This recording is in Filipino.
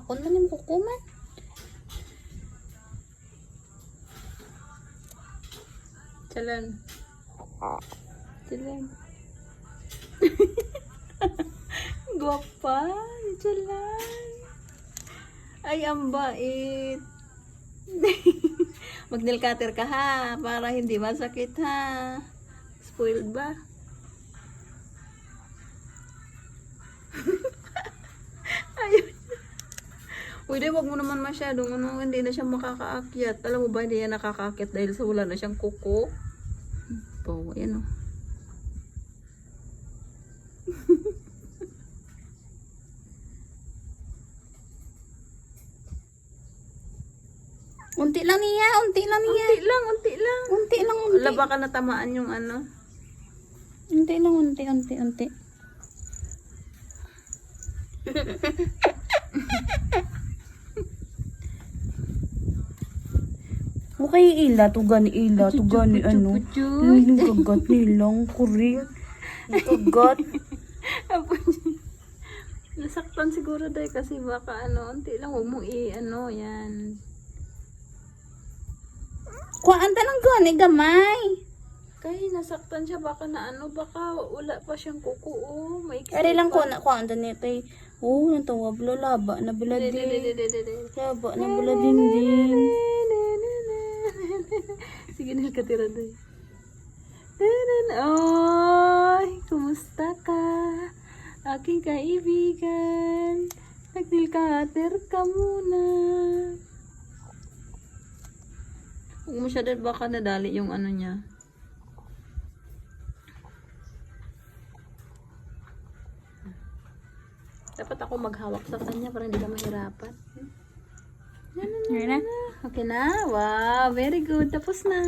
Akon man yung kukuman. Chalan. Chalan. Guwapa. Chalan. Ay, ang bait. Mag-nail cutter ka ha, para hindi masakit ha. Spoiled ba? Ayun. Uy, di, wag mo naman masyadong hindi na siya makakaakyat. Alam mo ba, hindi yan nakakaakyat dahil sa wala na siyang kuko. Oh, ayan o. Unti lang niya, unti lang niya. Unti lang, unti lang. Unti lang, unti. Wala baka natamaan yung ano. Unti lang, unti, unti, unti. Okay, tugan ano. Yung kagat nilang kurik. Yung kagat. Nasaktan siguro dahil kasi baka unti lang, huwag mo yan. Kuhaan ta lang gani, gamay. Kaya nasaktan siya, baka baka wala pa siyang kuko, maiksi Ari lang pa. ko na kuhaan ta nito. Natawab laba na biladi. Laba na biladin din. Sige na, katira doy. Ay, kumusta ka? Aking kaibigan. Nagdilkater ka muna. Huwag mo siya dahil baka nadali yung niya. Dapat ako maghawak sa kanya para hindi ka mahirapan. Yan na. Okay na? Wow, very good. Tapos na.